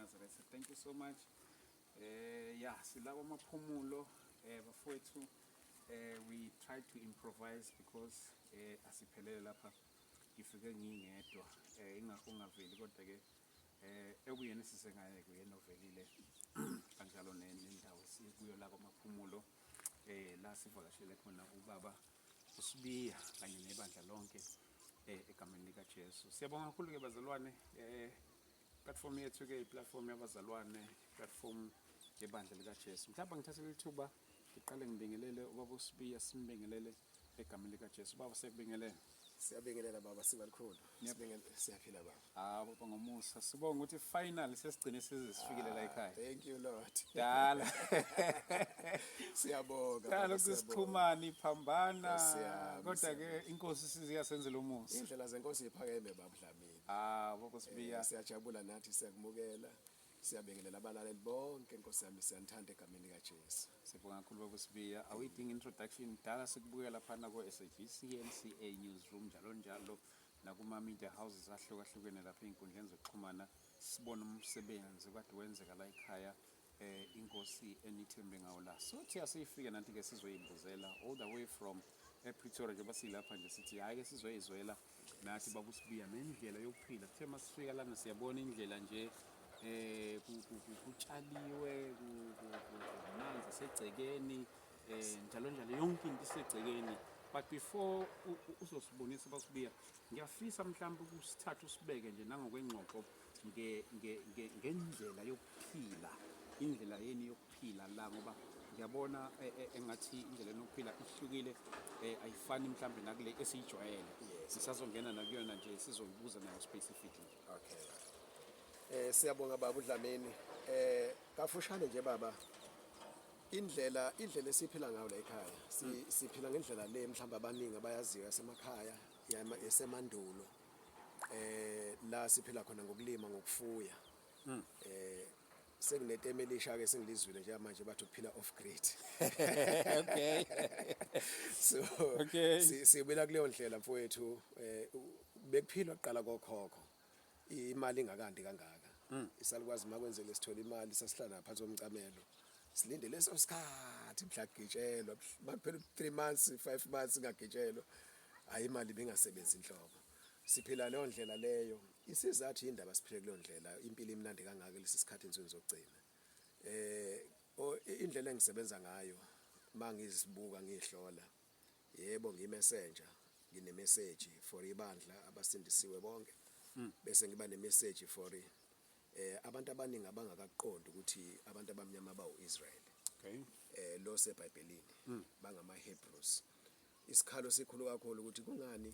Nazareth. Thank you so much. Yeah, silabo maphumulo bafowethu we try to improvise because asiphelele lapha ngifike ngingedwa ingakho ngaveli kodwa ke ekuyena sisengaye kuyena ovelile kanjalo nendawo sikuyo la kwamaphumulo la sivakashele khona ubaba uSibiya kanye nebandla lonke egameni lika Jesu. Siyabonga kakhulu ke bazalwane platform yethu ke platform yabazalwane platform yebandla lika Jesu. Mhlawumbe ngithathele ithuba ngiqale ngibingelele ubaba uSibiya simbingelele egameni lika Jesu. Baba sekubingelele. Siyabingelela baba sibalikhulu. Siyaphila baba. Baba ngomusa. Sibonga ukuthi final sesigcine sizifikile la ekhaya. Thank you Lord. Dala. Siyabonga. Dala kusixhumana iphambana kodwa ke inkosi siziyasenzela umusa. Indlela zenkosi iphakeme baba Dlamini. Baba Sibiya. Siyajabula nathi siyakumukela. Siyabingelela abalaleli bonke inkosi yami siyanthanda egameni lika Jesu. Sibonga kakhulu baba Sibiya. Awuyidinga introduction dala sikubukela phana ko SABC NCA newsroom njalo nakuma media houses ahlukahlukene lapha einkundleni zokuxhumana sibona umsebenzi kade wenzeka la ekhaya inkosi enithembe ngawo la. Sothi asifike nanti ke sizoyimbuzela all the way from Pretoria njengoba silapha nje sithi hayi ke sizoyizwela nathi baba Sibiya nendlela yokuphila. Kuthe masifika lana siyabona indlela nje kutshaliwe kumanzi asegcekeni njalo yonke into isegcekeni. But before uzosibonisa basubiya ngiyafisa mhlawumbe ukusithatha usibeke nje nangokwengxoxo ngendlela yokuphila indlela yeni yokuphila la ngoba ngiyabona engathi indlela yokuphila ihlukile ayifani mhlawumbe nakule esiyijwayele. Sisazongena nakuyona nje sizoyibuza nayo specifically. Okay. Siyabonga baba uDlamini. Kafushane nje baba indlela esiphila ngayo la ekhaya siphila ngendlela le mhlamba abaningi abayaziyo yasemakhaya yasemandulo la siphila khona ngokulima ngokufuya sekuneteme elisha ke sengilizwile nje manje bathi ukuphila off grid. Okay. So sibela kuleyo ndlela mfowethu bekuphilwa kuqala kokhokho imali ingakandi kangaka isalikwazi makwenzele sithola imali sasihlala phansi komcamelo silinde leso sikhathi mhla kugitshelwa makuphela 3 months 5 months ingagitshelwa hayi imali bengasebenzi inhlobo siphila leyo ndlela leyo isizathu indaba siphile kuleyo ndlela impilo imnandi kangaka lesi sikhathi ensukwini zokugcina indlela engisebenza ngayo mangizibuka ngihlola yebo ngimessenger ngine message for ibandla abasindisiwe bonke bese ngiba ne message for abantu abaningi abangakaqondi ukuthi abantu abamnyama bawo-Israel. Okay. Lo seBhayibhelini bangama Hebrews. Isikhalo sikhulu kakhulu ukuthi kungani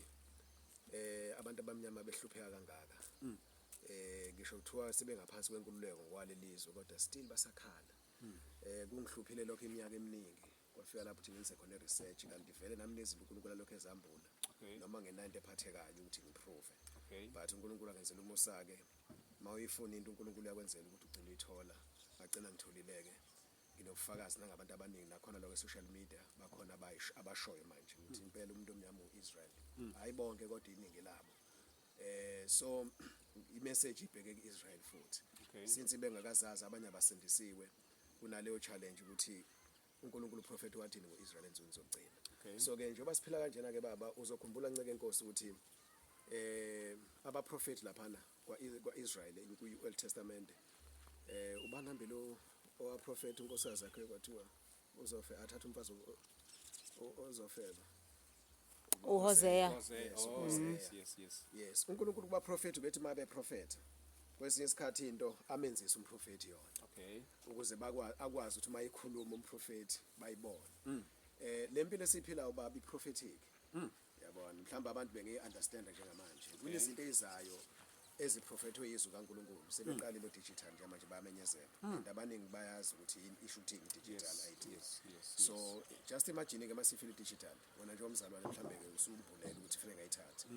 abantu abamnyama behlupheka kangaka. Ngisho kuthiwa sebengaphansi kwenkululeko ngokwalelizwe kodwa still basakhala. Kungihluphile lokho iminyaka eminingi kwafika lapho ukuthi ngenze khona research kanti vele nami nezinto uNkulunkulu lokho ezambula. Noma ngenanto ephathekayo ukuthi ngiprove. But uNkulunkulu angenzela umusa ke mawuyifuna into uNkulunkulu uyakwenzela ukuthi ugcine uyithola agcina ngitholileke nginobufakazi nangabantu abaningi nakhona lokho social media bakhona abashoyo manje ukuthi impela umuntu omnyama uIsrael hayi bonke kodwa iningi labo so imessage ibheke kuIsrael futhi since bengakazazi abanye abasindisiwe kunaleyo challenge ukuthi uNkulunkulu prophet wathini ngoIsrael ensukwini zokugcina. So ke njengoba siphila kanjena ke baba uzokhumbula nceke inkosi ukuthi abaprofeti laphana kwaIsrael ku-Old Testament ubanambe lo owaprofeti unkosikazi yakhe kwathiwa uzofe athatha umfazi ozofela uHosea. Yes uNkulunkulu kubaprofeti bethi mabe prophet kwesinye isikhathi into amenzisa umprofeti yona ukuze akwazi ukuthi mayikhuluma umprofeti bayibone lempilo esiphila ubaba prophetic yabona mhlawumbe abantu benge-understand njengamanje kunezinto ezizayo eziprofethwe yizwi kaNkulunkulu sebeqalile digital nje manje bayamenyezela into abaningi bayazi ukuthi i-shooting digital ideas. So just imagine ke masifile digital wona nje umzalwane mhlambe ke usumbulela ukuthi fike ngayithatha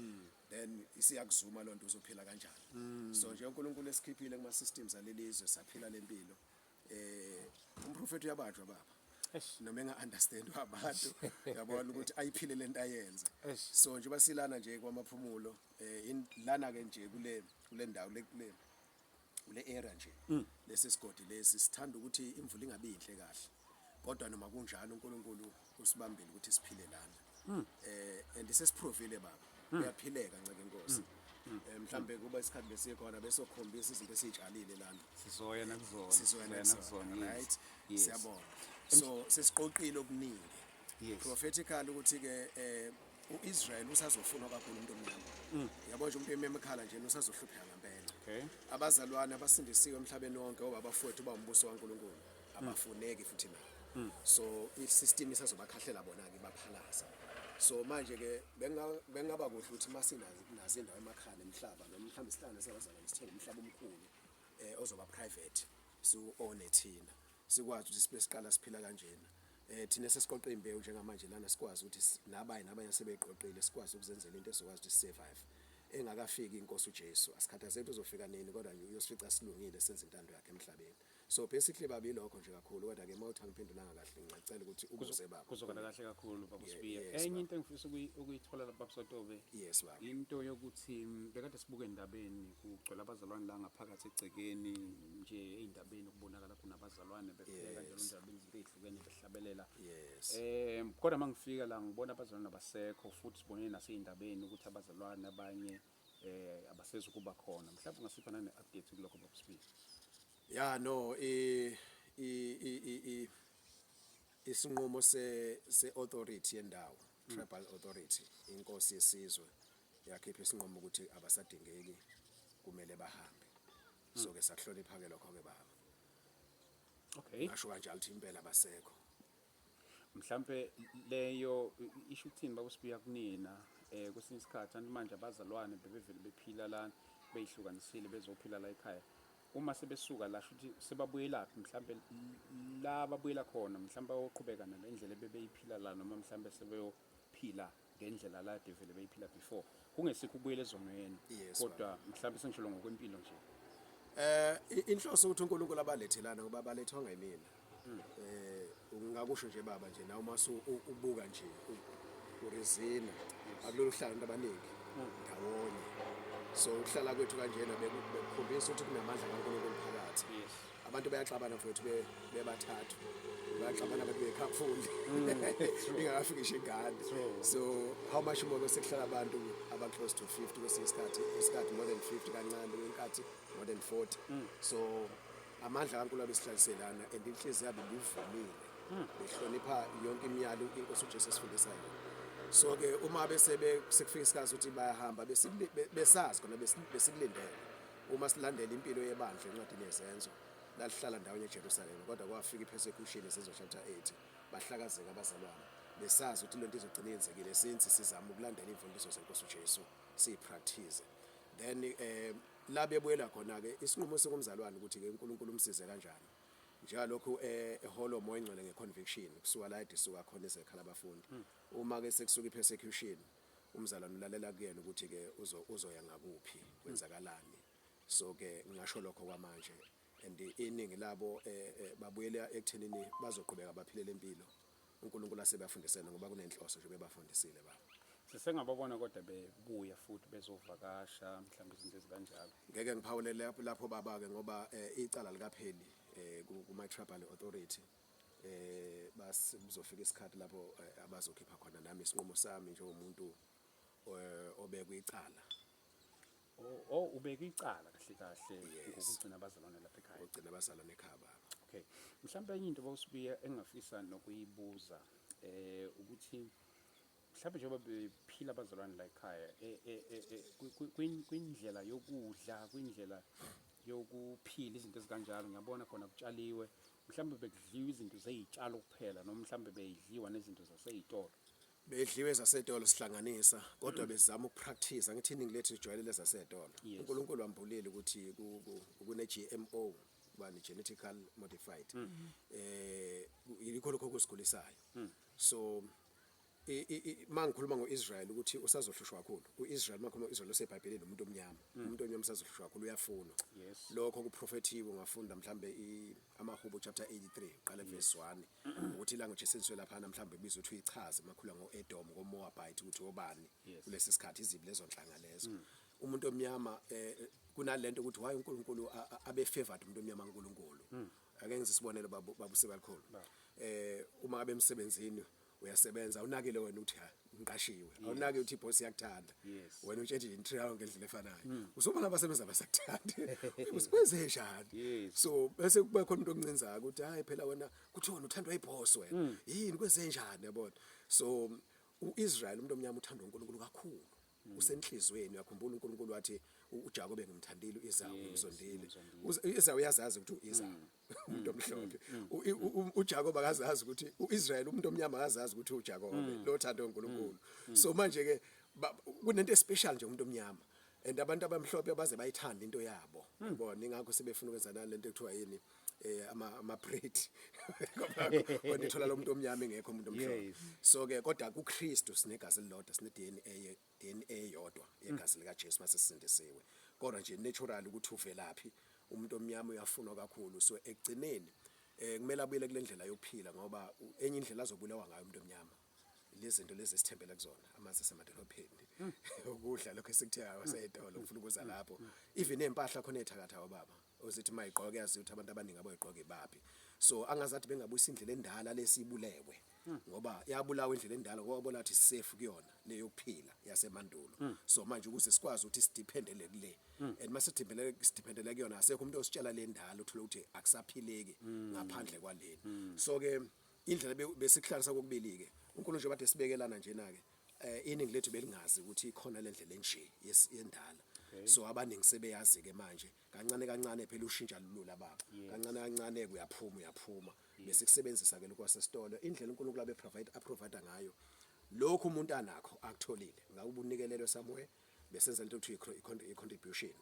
then isiyakuzuma lonto uzophila kanjani. So nje uNkulunkulu esikhiphile kuma systems alelizwe saphila lempilo umprofeti uyabanjwa baba noma enga-understand abantu yabona ukuthi ayiphile lento ayenza. So nje basilana nje kwamaphumulo lana ke nje kule ndawo sivule area nje lesi sigodi lesi sithanda ukuthi imvula ingabi inhle kahle kodwa noma kunjalo uNkulunkulu usibambile ukuthi siphile lana and sesiprovile baba kuyaphileka nceke inkosi mhlambe kuba isikhathi besikhona besokhombisa izinto esitshalile lana sizoya nakuzona sizona right siyabona so sesiqoqile okuningi prophetically ukuthi ke uIsrael usazofuna kakhulu umuntu omnyama yabo nje umuntu ememekhala nje usazohlupheka ngempela abazalwane abasindisiwe emhlabeni wonke obabafowethu bawumbuso kaNkulunkulu abafuneki futhi nabo so isystem isazobakhahlela bona ke baphalaza so manje ke bengaba kuhle ukuthi masinazi indawo emakhaya emhlaba noma mhlawumbe isihlanu sabazalwane sithenge umhlaba omkhulu ozoba private so own thina sikwazi ukuthi sibe siqala siphila kanjena thina sesiqoqa imbewu njengamanje lana sikwazi ukuthi nabanye sebeqoqile sikwazi ukuzenzela into esokwazi ukuthi survive engakafiki inkosi uJesu asikhathazeki uzofika nini kodwa uyosifica silungile senze intando yakhe emhlabeni so basically babi lokho nje kakhulu kodwa ke mawuthi angiphendulanga kahle ngicela ukuthi ubuze baba kuzokala kahle kakhulu baba Sibiya enye into engifisa ukuyithola lapha Sotobe yes baba into yokuthi bekade sibuke endabeni kugcwele abazalwane la ngaphakathi egcekeni nje eindabeni kubonakala khona abazalwane bepheka njalo izinto ezihlukene behlabelela kodwa mangifika la ngibona abazalwane abasekho futhi sibone naseyindabeni ukuthi abazalwane abanye abasezi kuba khona mhlawumbe ungasipha nane update kulokho baba Sibiya yeah no isinqumo se authority yendawo tribal authority inkosi yesizwe yakhipha isinqumo ukuthi abasadingeki kumele bahambe so ke sakuhlonipha ke lokho ke baba okay ngasho kanjalo ukuthi impela abasekho mhlambe leyo isho ukuthini baba Sibiya kunina kwesinye isikhathi anti manje abazalwane bebevele bephila la beyihlukanisile bezophila la ekhaya uma sebesuka la futhi sebabuyela mhlambe la babuyela khona mhlambe oqhubeka nalendlela bebeyiphila la noma mhlambe sebeyophila ngendlela la devele beyiphila before kungesikho ukubuyela ezongweni kodwa mhlambe sengishilo ngokwempilo nje inhloso ukuthi uNkulunkulu abalethelana ngoba balethwa ngemina ungakusho nje baba nje nawe masu ubuka nje urizina akulolu hlanga abaningi ndawonye so ukuhlala kwethu kanjena bekukhombisa ukuthi kunamandla kaNkulunkulu phakathi abantu bayaxabana mfowethu bebathathu bayaxabana abantu bekhafuli ingakafiki nje ingane so how much more sekuhlala abantu aba close to 50 kwesinye isikhathi more than 50 kancane kwenkathi more than 40 so amandla kaNkulunkulu abesihlaliselana and inhliziyo yabo bivumile behlonipha yonke imiyalo inkosi uJesu esifundisayo so ke uma bese sekufika isikhathi ukuthi bayahamba besazi khona besilindele uma silandela impilo yebandla encwadini yezenzo lalihlala ndawonye eJerusalem kodwa kwafika ipersecution esenzo chapter 8 bahlakazeka abazalwane besazi ukuthi lento izogcina yenzekile since sizama ukulandela imfundiso zenkosi uJesu siyipractice then la bebuyela khona ke isinqumo sekumzalwane ukuthi ke uNkulunkulu umsize kanjani njalokho eholo moya engcwele ngeconviction kusuka la edisuka khona ezekhala abafundi uma ke sekusuka ipersecution umzalwane ulalela kuyena ukuthi ke uzoya ngakuphi kwenzakalani so ke ngisho lokho kwamanje and iningi labo babuyela ekuthenini bazoqhubeka baphile lempilo uNkulunkulu asebafundisene ngoba kunenhloso nje bebafundisile baba sesengababona kodwa bebuya futhi bezovakasha mhlawumbe izinto ezikanjalo ngeke ngiphawulele lapho baba ke ngoba icala likapheli kuma tribal authority bazofika isikhathi lapho abazokhipha khona nami isinqumo sami njengomuntu obekwe icala ubeka icala kahle ngokugcina abazalwane lapha ekhaya ugcina abazalwane ekhaya baba okay mhlawumbe enye into bawusibiya engafisa nokuyibuza ukuthi mhlawumbe njengoba bephila abazalwane la ekhaya kwindlela yokudla kwindlela yokuphila izinto ezikanjalo ngiyabona khona kutshaliwe mhlawumbe bekudliwa izinto zezitshalo kuphela noma mhlawumbe beyidliwa nezinto zasezitolo bedliwe zasetolo sihlanganisa kodwa bezama ukupractice angithi iningi lethu lijwayele zasetolo uNkulunkulu wambulile ukuthi kune GMO bani genetically modified yikho lokho kusigulisayo so mangikhuluma ngoIsrael ukuthi usazohlushwa kakhulu uIsrael makhuluma ngoIsrael oseBhayibhelini umuntu omnyama usazohlushwa kakhulu uyafunwa lokho kuprofetiwe ungafunda mhlambe amaHubo chapter 83 qala verse 1 ukuthi language esetshenziswe lapha mhlambe bizwe ukuthi uyichaze makhuluma ngoEdom ngoMoabite ukuthi obani kulesi sikhathi izibi lezo nhlanga lezo umuntu omnyama kunalento ukuthi why uNkulunkulu abe favored umuntu omnyama kaNkulunkulu. Ake ngize isibonelo babuse balikhulu. Uma ngabe emsebenzini uyasebenza awunakile wena uthi ngiqashiwe, awunaki uthi boss yakuthanda, wena utshela nje intrial ngendlela efanayo, usubona abasebenza abasakuthanda usikwenze njani. So bese kube khona umuntu omncinzayo ukuthi hayi phela wena kuthiwa uthandwa yiboss wena yini kwenze njani yabona. So uIsrael umuntu omnyama uthandwa uNkulunkulu kakhulu, usenhlizweni. Uyakhumbula uNkulunkulu wathi uJakobe ngimthandile uEsawu ngimzondile. uEsawu uyazazi ukuthi uEsawu umuntu omhlophe, uJakobe akazazi ukuthi uIsrael umuntu omnyama akazazi ukuthi uJakobe lo thando uNkulunkulu. So manje ke kunento especial nje umuntu omnyama, and abantu abamhlophe baze bayithanda into yabo yabona. Ingakho sebefuna ukwenza nalento ekuthiwa yini ama bread kodwa ithola lo muntu omnyama engekho umuntu omhlophe. So ke kodwa kuKristu sinegazi elilodwa, sine DNA yodwa yegazi lika Jesu masisindisiwe, kodwa nje natural ukuthi uvelaphi umuntu omnyama uyafunwa kakhulu. So ekugcineni kumele abuyele kule ndlela yokuphila, ngoba enye indlela azobulawa ngayo umuntu omnyama lezi zinto lezi esithembele kuzona, amanzi asemadolobheni, ukudla lokho esikuthenga kwaseyitolo ufuna ukuza lapho, even empahla khona ethakatha wababa uzithi mayigqoke yazi ukuthi abantu abaningi abayigqoke ibaphi. So angazathi bengabuyisa indlela endala lesibulewe, ngoba yabulawa indlela endala ngoba bona athi safe kuyona le yokuphila yasemandulo. So manje ukuze sikwazi ukuthi sidependele kule, and masidependele kuyona asekho umuntu ositshela le ndala uthola ukuthi akusaphileki ngaphandle kwaleni. So ke indlela besikhlangisa kokubili ke uNkulunkulu nje bathe sibekelana njena ke iningi lethu belingazi ukuthi ikhona le ndlela enje yendala. So abaningi sebeyazi ke manje kancane kancane phela ushintsha lulula baba, kancane kancane uyaphuma bese kusebenzisa ke lokwasesitolo indlela uNkulunkulu aprovide ngayo lokho umuntu anakho akutholile ngakubunikelelo somewhere besenza into ekuthiwa i-contribution.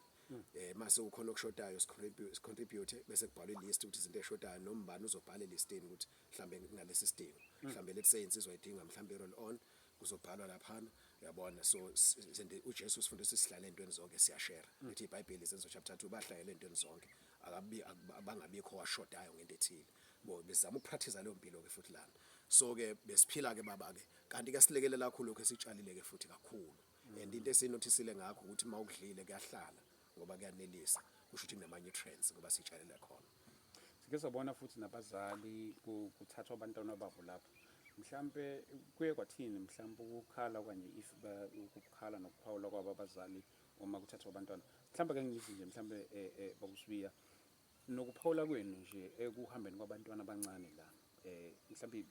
Mase ukhona okushodayo sicontribute bese kubhalwa ilist ukuthi izinto eshodayo nombani uzobhala elistini ukuthi mhlambe ngalesi sidingo, mhlambe let's say insizwa idinga mhlambe roll on kuzobhalwa laphana uyabona. So uJesu usifundisa sihlale entweni zonke siyashare, lithi iBhayibheli Izenzo chapter 2 bahlale entweni zonke abangabikho washodayo ngento ethile, bo bezama ukupractice leyo mpilo ke futhi lana. So ke besiphila ke baba ke kanti ke silekelela kakhulu ke sitshalile ke futhi kakhulu, and into esinotisile ngakho ukuthi mawudlile kuyahlala ngoba kuyanelisa, kusho ukuthi kunama nutrients ngoba sitshalele khona. Sike sabona futhi nabazali kuthathwa abantwana babo lapho, mhlambe kuye kwathini mhlambe ukukhala okanye if ukukhala nokuphawula kwabo abazali uma kuthathwa abantwana, mhlambe ke ngithi nje mhlambe bakusibiya nokuphawula kwenu nje ekuhambeni kwabantwana abancane la, mhlambe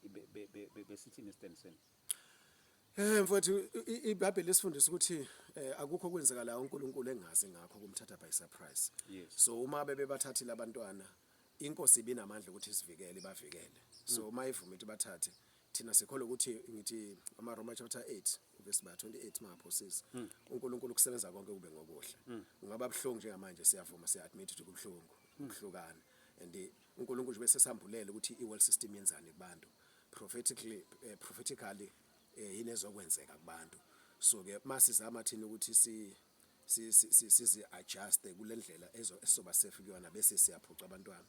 besithini istand senu? Mfowethu iBhayibheli lisifundisa ukuthi akukho kwenzeka la uNkulunkulu engazi ngakho kumthatha by surprise. So uma bebathathile abantwana inkosi ibinamandla ukuthi isivikele bavikele. So uma ivuma ukuthi bathathe thina sikholwa ukuthi ngithi amaRoma chapter 8 verse 28 maphosisi uNkulunkulu kusebenza konke kube ngokuhle. Ungaba buhlungu njengamanje siyavuma siya-admit ukuthi kubuhlungu ukuhlukana, and uNkulunkulu bese sambulele ukuthi i-world system yenzani kubantu prophetically yini ezokwenzeka kubantu. So ke masizama thina ukuthi sizi adjust kule ndlela esoba safe kuyona bese siyaphuca abantwana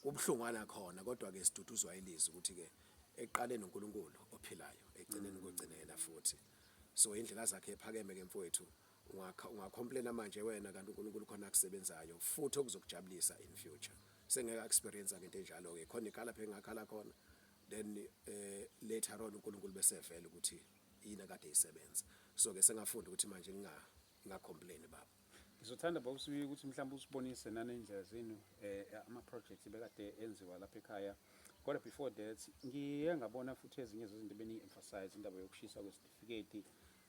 kubuhlungwana khona, kodwa ke siduduzwa ilizwi ukuthi ke eqaleni uNkulunkulu ophilayo egcineni kugcinela futhi. So indlela zakhe ephakeme ke mfowethu ungacomplain manje wena kanti uNkulunkulu khona akusebenzayo futhi okuzokujabulisa in future. Sengeke experience into enjalo ke khona ikhala phela ngakhala khona, then later on uNkulunkulu bese vele ukuthi yini kade isebenza. So ke sengafunda ukuthi manje ngingacomplain baba. Ngizothanda bawusibiya ukuthi mhlawumbe usibonise nanendlela zenu ama projects bekade enziwa lapha ekhaya, kodwa before that ngiye ngabona futhi ezinye zezinto beni emphasize indaba yokushisa kwesitifiketi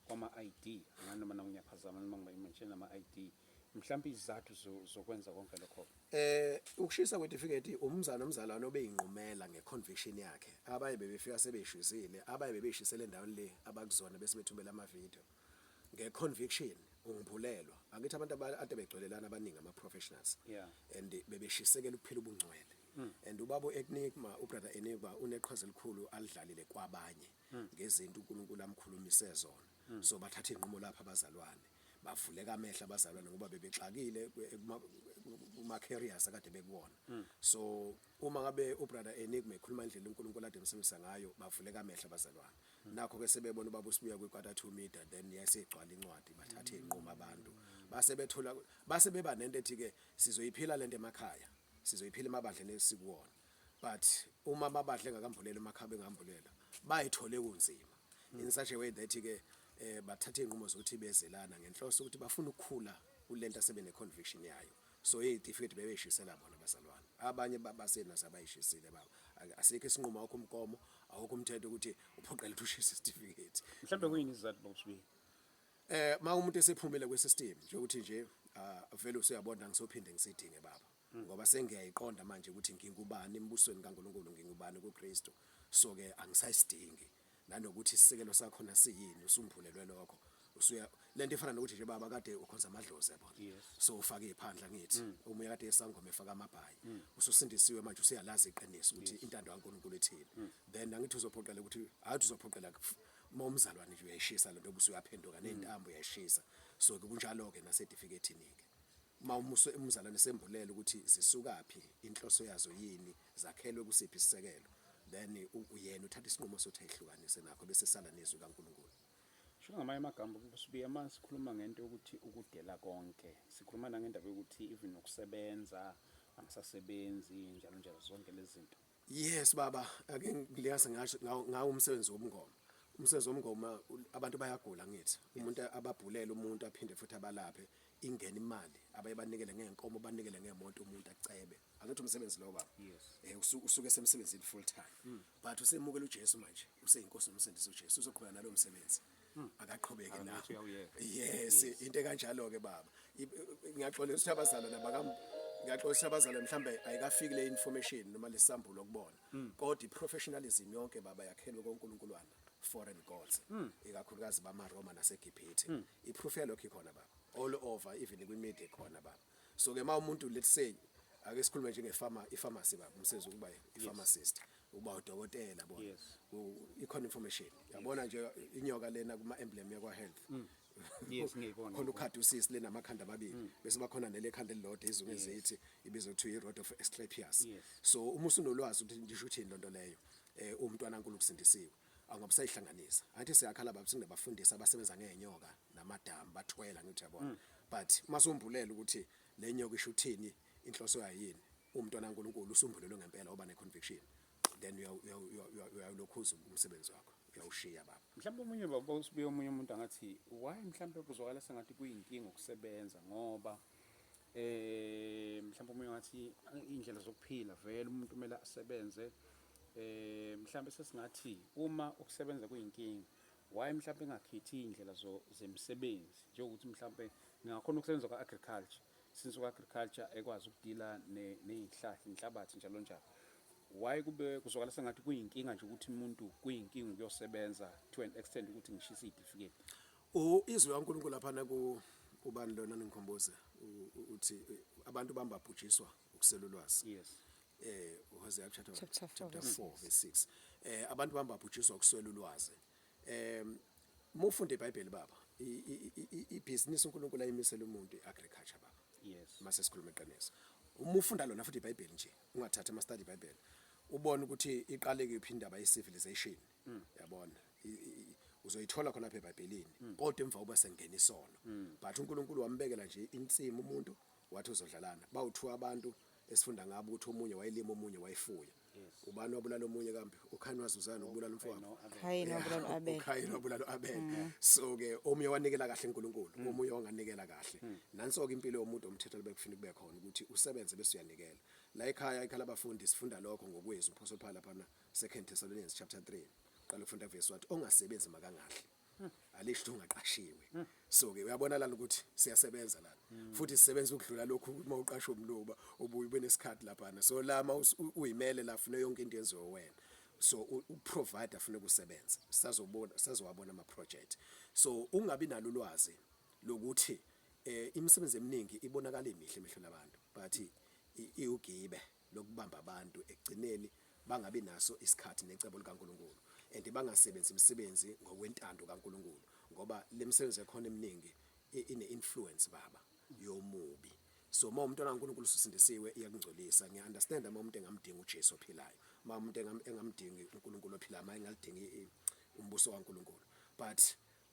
kwama ID, nganoma nangiyaphazama noma ngimention ama ID, mhlawumbe izathu zokwenza konke lokho. Ukushisa kwesitifiketi umzalwane obeyinqumela ngeconviction yakhe, abaye bebefika sebeshizile, abaye bebeshisele endaweni le abakuzona bese bethumela ama video ngeconviction ungibulelwa. Angithi abantu ade begcwelelana abaningi ama professionals, and bebeshisekela ukuphila ubungcwele. And ubaba Enigma, ubrother Enigma uneqhaza elikhulu alidlalile kwabanye ngezinto uNkulunkulu amkhulumise zona. So bathatha inqumo lapha abazalwane bavuleka amehla abazalwane ngoba bebexakile kuma careers akade bekuwona. So uma ngabe ubrother Enigma ekhuluma indlela uNkulunkulu ade emsebenzisa ngayo bavuleka amehla abazalwane. Nakho ke sebebona ubaba usibuya kwi-quarter 2 meter then yasegcwala incwadi bathathe inqumo abantu base beba nento ethi ke sizoyiphila lento emakhaya sizoyiphila emabandleni esikuwona but uma amabandla engakamvulela emakhaya engamvulela bayithole kunzima in such a way that ke bathatha inqumo zokuthi bezelana ngenhloso ukuthi bafuna ukukhula kulento asebene conviction yayo so certificate bebeshisela bona bazalwane abanye babasena sabayishisile baba asikho isinqumo wakho umkomo awukho umthetho ukuthi uphoqela ushisa certificate mhlawumbe kuyini izathu bokusibi ma umuntu esephumile kwe-system nje ukuthi nje vele usuyabona ngisophinde ngisidinge baba ngoba sengiyayiqonda manje ukuthi ngingubani embusweni kaNkulunkulu ngingubani kuKristu so ke angisayisidingi nanokuthi isisekelo sakho nasiyini usumphulelwe lokho usuya lento efana nokuthi nje baba kade ukhonza amadlozi yabona so ufake iphandla ngithi uma kade esangoma efaka amabhayi ususindisiwe manje usiyalazi iqiniso ukuthi intando kaNkulunkulu ethini then angithi uzophoqela ukuthi athi uzophoqela momzalwane nje uyayishisa lento obusuyaphenduka nentambo uyayishisa so kunjalo ke nasertificate ke ma umzalwane sembulela ukuthi zisukaphi inhloso yazo yini zakhelwe kusiphi isisekelo then uyena uthatha isinqumo sokuthi ayihlukanise nakho bese sala nezwi kaNkulunkulu. Sho ngamanye amagama kusibiya manje sikhuluma ngento yokuthi ukudela konke sikhuluma nangendaba yokuthi even nokusebenza angisasebenzi njalo njalo zonke lezi zinto. Yes baba ake ngiliyasa ngasho ngawo umsebenzi womngoma. Umsebenzi womngoma abantu bayagula ngithi umuntu ababhulela umuntu aphinde futhi abalaphe ingena imali abayibanikele ngenkomo banikele ngemoto umuntu acebe angithi umsebenzi lo baba usuke semsebenzini full time but usemukela uJesu manje useyinkosi nomsindisi uJesu uzoqhubeka nalo msebenzi akaqhubeke na yes into kanjalo ke baba ngiyaxolisa abazalwane nabakam ngiyaxolisa abazalwane mhlambe ayikafiki le information noma lesambulo ukubona kodwa iprofessionalism yonke baba yakhelwe koNkulunkuluwana foreign gods ikakhulukazi bamaRoma naseGibhithe iproof yalokho ikhona baba all over even kwimedia khona baba so ke ma umuntu let's say ake sikhulume nje ngepharmacy baba umsebenzi ukuba ipharmacist uba udokotela bona ikhona information yabona nje inyoka lena kuma emblem yakwa health yes ngiyibona khona ukhadi usisi lena amakhanda amabili bese bakhona nele khanda elilodwa izungu ezithi ibizwa ukuthi i-rod of Asclepius so uma usunolwazi ukuthi ngisho uthini lonto leyo umntwana kaNkulunkulu kusindisiwe angabusayihlanganisa athi siyakhala baba sinabafundisi abasebenza ngezinyoka namadamu bathwela ngithi yabona but masumbulela ukuthi le nyoka isho uthini inhloso yayini umntwana kaNkulunkulu usumbulelwe ngempela oba neconviction then uyalokhuza umsebenzi wakho uyawushiya baba mhlawumbe omunye baba usibiye omunye umuntu angathi why mhlawumbe kuzwakala sengathi kuyinkinga ukusebenza ngoba mhlawumbe omunye ngathi indlela zokuphila vele umuntu kumele asebenze mhlawumbe sesingathi uma ukusebenza kuyinkinga why mhlawumbe engakhithi indlela zemsebenzi njengokuthi mhlawumbe ngingakhona ukusebenza kwa-agriculture since kwa-agriculture ekwazi ukudila nezihlahla inhlabathi njalo njalo why kube kuzwakala sengathi kuyinkinga nje ukuthi umuntu kuyinkinga ukuyosebenza to an extent ukuthi ngishisa certificate izwi kaNkulunkulu lapha kubani lona ningikhomboze uthi abantu bambabhujiswa ukusela ulwazi Hosea chapter 4 verse 6 abantu bambabhujiswa ukuswela ulwazi mufunde iBhayibheli baba ibhizinisi uNkulunkulu ayimisela umuntu iagriculture baba mase sikhuluma eqiniso uma ufunda lona futhi iBhayibheli nje ungathatha ama study iBhayibheli ubone ukuthi iqale kuphi indaba ye-civilization yabona uzoyithola khona lapha eBhayibhelini kodwa emva uba sengena isono but uNkulunkulu wambekela nje insimi umuntu wathi uzodlalana bawuthiwa abantu esifunda ngabo ukuthi omunye wayelima omunye wayifuya ubani wabulala omunye kambe uKhayini wazuzana ukubulala umfowabo uKhayini wabulala Abel so ke omunye wanikela kahle uNkulunkulu omunye wanganikela kahle nanso ke impilo yomuntu umthetho lebekufuna kube khona ukuthi usebenze bese uyanikela la ekhaya abafundi sifunda lokho ngokwezi uPaul Paul lapha 2 Thessalonians chapter 3 qala ukufunda verse 1 ongasebenzi makangahle alisho ungaqashiwe so ke uyabona lana ukuthi siyasebenza lana futhi sisebenza ukudlula lokhu mawuqasha umluba ubuye ube nesikhathi lapha so lama uyimele la funa yonke into yenziwe wena so uprovider funa ukusebenza sazowabona ama project so ungabi nalo ulwazi lokuthi imisebenzi eminingi ibonakala emihle emehlweni labantu but iugibe lokubamba abantu ekugcineni bangabi naso isikhathi necebo likaNkulunkulu and bangasebenzi imisebenzi ngokwentando kaNkulunkulu ngoba lemsebenzi ekhona eminingi ine-influence baba yomubi so uma umuntu kaNkulunkulu usindisiwe iyakungcolisa ngiyaunderstand uma umuntu engamdinga uJesu ophilayo uma umuntu engamdingi uNkulunkulu ophilayo uma engalidingi umbuso kaNkulunkulu but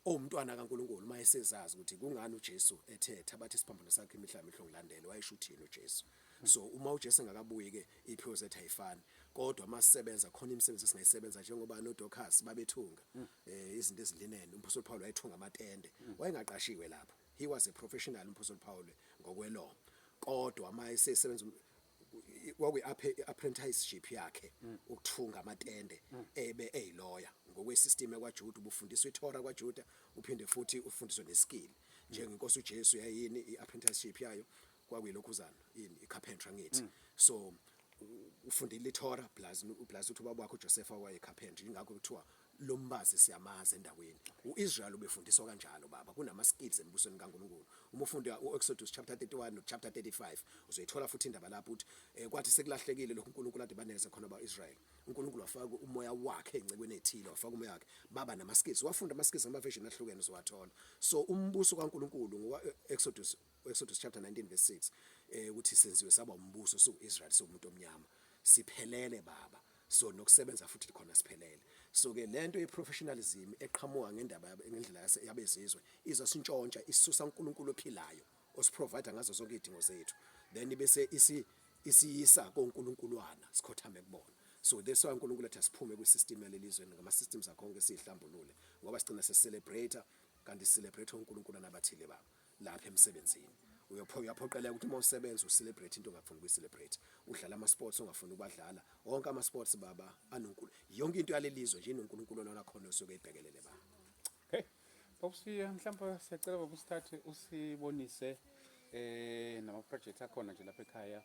owumntwana kaNkulunkulu mayesezazi ukuthi kungani uJesu ethetha bathi isiphambano sakhe imihla ngilandele wayesho uthini uJesu. So uma uJesu engakabuyi ke iphiwo zethu ayifani kodwa masisebenza khona imisebenzi esingayisebenza njengoba noDorcas babethunga izinto ezilinene uMphostoli Paul wayethunga amatende wayengaqashiwe lapho. He was a professional uMphostoli Paul ngokwelaw kodwa mayesebenza apprenticeship yakhe ukuthunga amatende ebe lawyer ngokwesystem yakwaJuda ubufundiswa iTorah kwaJuda uphinde futhi ufundiswe neskill njengenkosi uJesu yayini iapprenticeship yayo kwakuyilokhuzana icarpentry ngithi so ufundile iTorah plus uthi ubaba wakhe uJoseph wayecarpentry ingakho kuthiwa lombazi siyamaza endaweni uIsrael ubefundiswa kanjalo baba kunama skills embusweni kaNkulunkulu uma ufunda uExodus chapter 31 no chapter 35 uzoyithola futhi indaba lapho uthi kwathi sekulahlekile lokho uNkulunkulu ade baneze khona abaIsrael uNkulunkulu wafaka umoya wakhe engcebweni ethile wafaka umoya wakhe baba nama skills wafunda ama skills ama-version ahlukene uzowathola so umbuso kaNkulunkulu ngoExodus chapter 19 verse 6 ukuthi senziwe saba umbuso soIsrael somuntu omnyama siphelele baba so nokusebenza futhi khona siphelele so ke lento yeprofessionalism eqhamuka ngendlela yabezizwe izosintshontsha isisusa uNkulunkulu ophilayo osiprovide ngazo zonke izidingo zethu then bese isiyisa koNkulunkuluwana sikhothame kubona so that's why uNkulunkulu ethi asiphume kwisystem yalelizwe ngama systems akhonke sihlambulule ngoba sigcina sesicelebrate kanti celebrate uNkulunkulu nabathile baba lapha emsebenzini uyaphoqeleka ukuthi uma usebenza ucelebrate into ongafuni ukuyicelebrate udlala ama sports ongafuni ukubadlala wonke ama sports baba anoNkulunkulu yonke into yalelizwe nje inoNkulunkulu lona khona osuke ebhekelele baba. Okay Bobsi mhlawumbe siyacela baba usithathe usibonise nama project akhona nje lapha ekhaya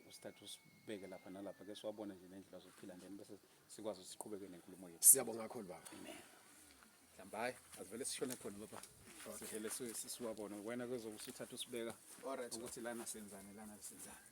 usithathe usibeke lapha nalapha ke siwabona nje nendlela zokuphila ndeni bese sikwazi ukusiqhubeke nenkulumo yethu. Siyabonga kakhulu baba. Amen. Mhlawumbe asivele sishone khona baba. Sivele sisiwabona wena kwezokusithatha usibeka ukuthi lana senzani lana senzani.